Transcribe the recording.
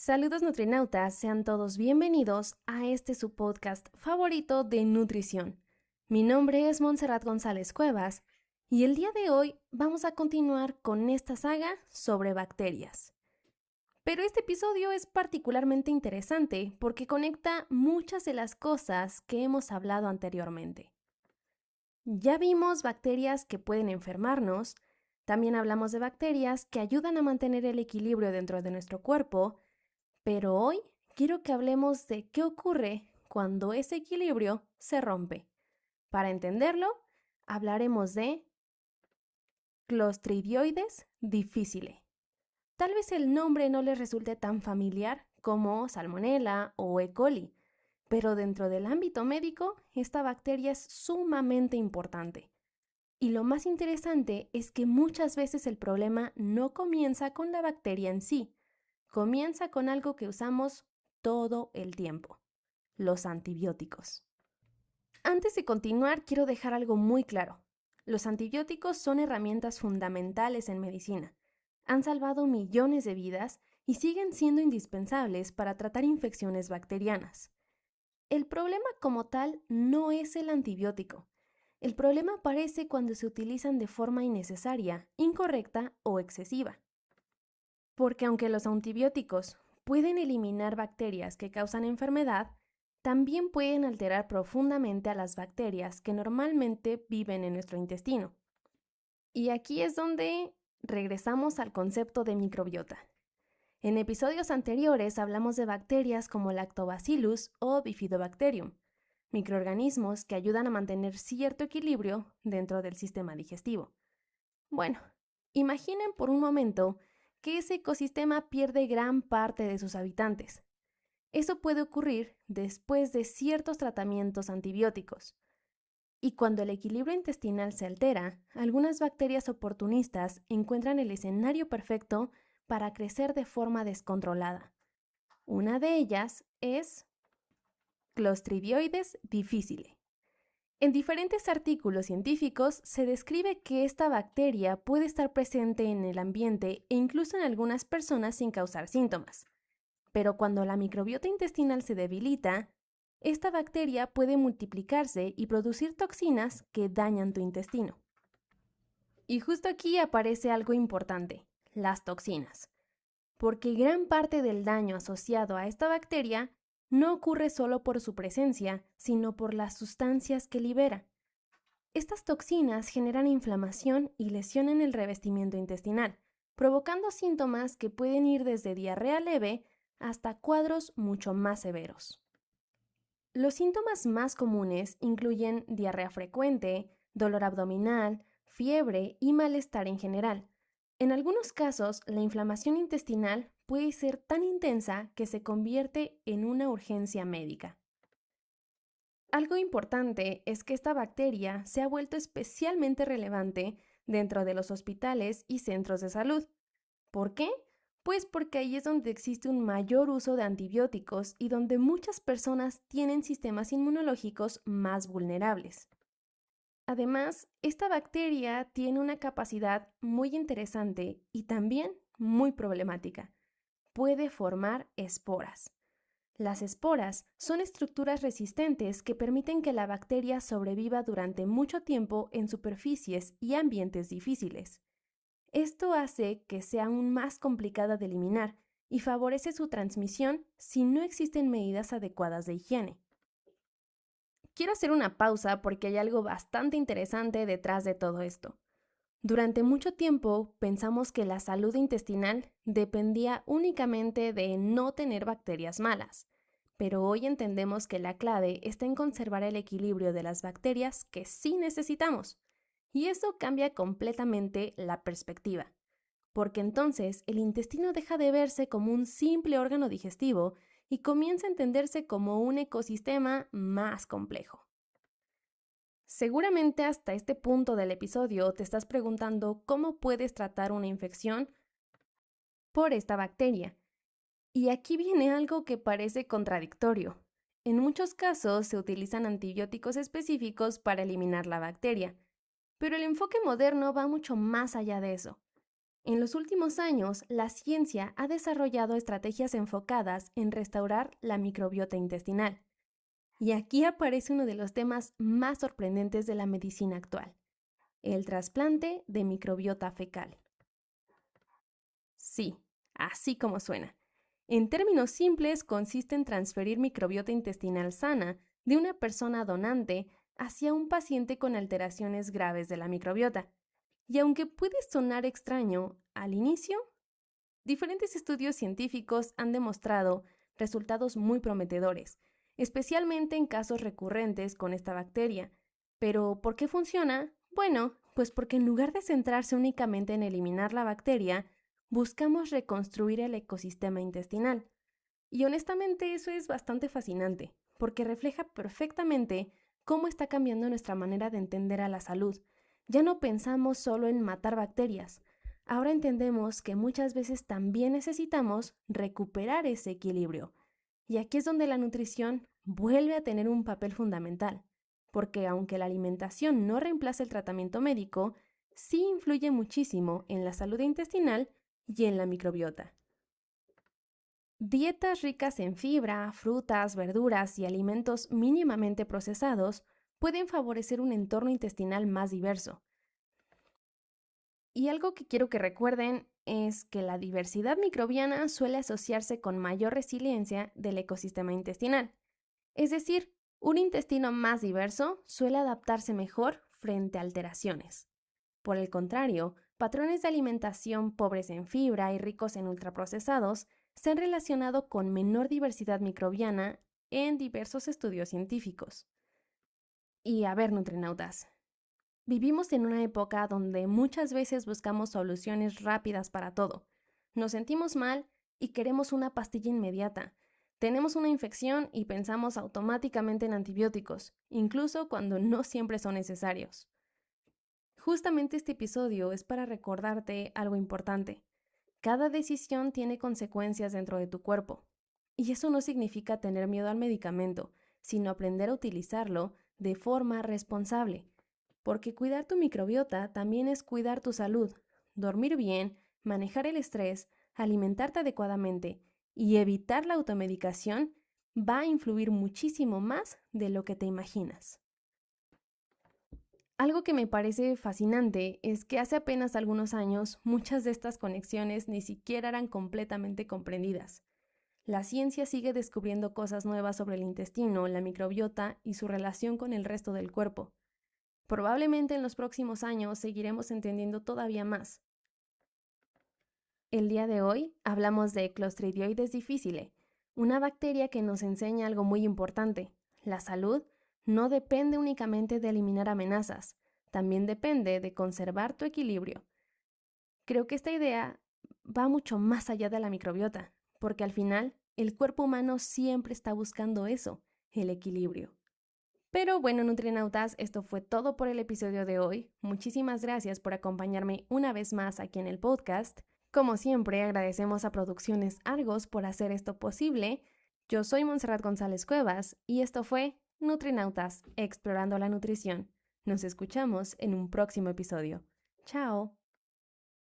Saludos nutrinautas, sean todos bienvenidos a su podcast favorito de nutrición. Mi nombre es Montserrat González Cuevas y el día de hoy vamos a continuar con esta saga sobre bacterias. Pero este episodio es particularmente interesante porque conecta muchas de las cosas que hemos hablado anteriormente. Ya vimos bacterias que pueden enfermarnos, también hablamos de bacterias que ayudan a mantener el equilibrio dentro de nuestro cuerpo, pero hoy quiero que hablemos de qué ocurre cuando ese equilibrio se rompe. Para entenderlo, hablaremos de Clostridioides difficile. Tal vez el nombre no les resulte tan familiar como Salmonella o E. coli, pero dentro del ámbito médico, esta bacteria es sumamente importante. Y lo más interesante es que muchas veces el problema no comienza con la bacteria en sí, comienza con algo que usamos todo el tiempo: los antibióticos. Antes de continuar, quiero dejar algo muy claro. Los antibióticos son herramientas fundamentales en medicina. Han salvado millones de vidas y siguen siendo indispensables para tratar infecciones bacterianas. El problema como tal no es el antibiótico. El problema aparece cuando se utilizan de forma innecesaria, incorrecta o excesiva. Porque aunque los antibióticos pueden eliminar bacterias que causan enfermedad, también pueden alterar profundamente a las bacterias que normalmente viven en nuestro intestino. Y aquí es donde regresamos al concepto de microbiota. En episodios anteriores hablamos de bacterias como Lactobacillus o Bifidobacterium, microorganismos que ayudan a mantener cierto equilibrio dentro del sistema digestivo. Bueno, imaginen por un momento que ese ecosistema pierde gran parte de sus habitantes. Eso puede ocurrir después de ciertos tratamientos antibióticos. Y cuando el equilibrio intestinal se altera, algunas bacterias oportunistas encuentran el escenario perfecto para crecer de forma descontrolada. Una de ellas es Clostridioides difficile. En diferentes artículos científicos se describe que esta bacteria puede estar presente en el ambiente e incluso en algunas personas sin causar síntomas. Pero cuando la microbiota intestinal se debilita, esta bacteria puede multiplicarse y producir toxinas que dañan tu intestino. Y justo aquí aparece algo importante: las toxinas. Porque gran parte del daño asociado a esta bacteria no ocurre solo por su presencia, sino por las sustancias que libera. Estas toxinas generan inflamación y lesión en el revestimiento intestinal, provocando síntomas que pueden ir desde diarrea leve hasta cuadros mucho más severos. Los síntomas más comunes incluyen diarrea frecuente, dolor abdominal, fiebre y malestar en general. En algunos casos, la inflamación intestinal puede ser tan intensa que se convierte en una urgencia médica. Algo importante es que esta bacteria se ha vuelto especialmente relevante dentro de los hospitales y centros de salud. ¿Por qué? Pues porque ahí es donde existe un mayor uso de antibióticos y donde muchas personas tienen sistemas inmunológicos más vulnerables. Además, esta bacteria tiene una capacidad muy interesante y también muy problemática. Puede formar esporas. Las esporas son estructuras resistentes que permiten que la bacteria sobreviva durante mucho tiempo en superficies y ambientes difíciles. Esto hace que sea aún más complicada de eliminar y favorece su transmisión si no existen medidas adecuadas de higiene. Quiero hacer una pausa porque hay algo bastante interesante detrás de todo esto. Durante mucho tiempo pensamos que la salud intestinal dependía únicamente de no tener bacterias malas, pero hoy entendemos que la clave está en conservar el equilibrio de las bacterias que sí necesitamos. Y eso cambia completamente la perspectiva, porque entonces el intestino deja de verse como un simple órgano digestivo y comienza a entenderse como un ecosistema más complejo. Seguramente hasta este punto del episodio te estás preguntando cómo puedes tratar una infección por esta bacteria. Y aquí viene algo que parece contradictorio. En muchos casos se utilizan antibióticos específicos para eliminar la bacteria, pero el enfoque moderno va mucho más allá de eso. En los últimos años, la ciencia ha desarrollado estrategias enfocadas en restaurar la microbiota intestinal. Y aquí aparece uno de los temas más sorprendentes de la medicina actual, el trasplante de microbiota fecal. Sí, así como suena. En términos simples, consiste en transferir microbiota intestinal sana de una persona donante hacia un paciente con alteraciones graves de la microbiota. Y aunque puede sonar extraño al inicio, diferentes estudios científicos han demostrado resultados muy prometedores, especialmente en casos recurrentes con esta bacteria. ¿Pero por qué funciona? Bueno, pues porque en lugar de centrarse únicamente en eliminar la bacteria, buscamos reconstruir el ecosistema intestinal. Y honestamente eso es bastante fascinante, porque refleja perfectamente cómo está cambiando nuestra manera de entender a la salud. Ya no pensamos solo en matar bacterias. Ahora entendemos que muchas veces también necesitamos recuperar ese equilibrio. Y aquí es donde la nutrición vuelve a tener un papel fundamental, porque aunque la alimentación no reemplaza el tratamiento médico, sí influye muchísimo en la salud intestinal y en la microbiota. Dietas ricas en fibra, frutas, verduras y alimentos mínimamente procesados pueden favorecer un entorno intestinal más diverso. Y algo que quiero que recuerden es que la diversidad microbiana suele asociarse con mayor resiliencia del ecosistema intestinal. Es decir, un intestino más diverso suele adaptarse mejor frente a alteraciones. Por el contrario, patrones de alimentación pobres en fibra y ricos en ultraprocesados se han relacionado con menor diversidad microbiana en diversos estudios científicos. Y a ver, nutrinautas, vivimos en una época donde muchas veces buscamos soluciones rápidas para todo. Nos sentimos mal y queremos una pastilla inmediata. Tenemos una infección y pensamos automáticamente en antibióticos, incluso cuando no siempre son necesarios. Justamente este episodio es para recordarte algo importante. Cada decisión tiene consecuencias dentro de tu cuerpo. Y eso no significa tener miedo al medicamento, sino aprender a utilizarlo de forma responsable. Porque cuidar tu microbiota también es cuidar tu salud, dormir bien, manejar el estrés, alimentarte adecuadamente y evitar la automedicación va a influir muchísimo más de lo que te imaginas. Algo que me parece fascinante es que hace apenas algunos años muchas de estas conexiones ni siquiera eran completamente comprendidas. La ciencia sigue descubriendo cosas nuevas sobre el intestino, la microbiota y su relación con el resto del cuerpo. Probablemente en los próximos años seguiremos entendiendo todavía más. El día de hoy hablamos de Clostridioides difficile, una bacteria que nos enseña algo muy importante. La salud no depende únicamente de eliminar amenazas, también depende de conservar tu equilibrio. Creo que esta idea va mucho más allá de la microbiota, porque al final el cuerpo humano siempre está buscando eso, el equilibrio. Pero bueno, nutrinautas, esto fue todo por el episodio de hoy. Muchísimas gracias por acompañarme una vez más aquí en el podcast. Como siempre, agradecemos a Producciones Argos por hacer esto posible. Yo soy Montserrat González Cuevas y esto fue Nutrinautas, explorando la nutrición. Nos escuchamos en un próximo episodio. ¡Chao!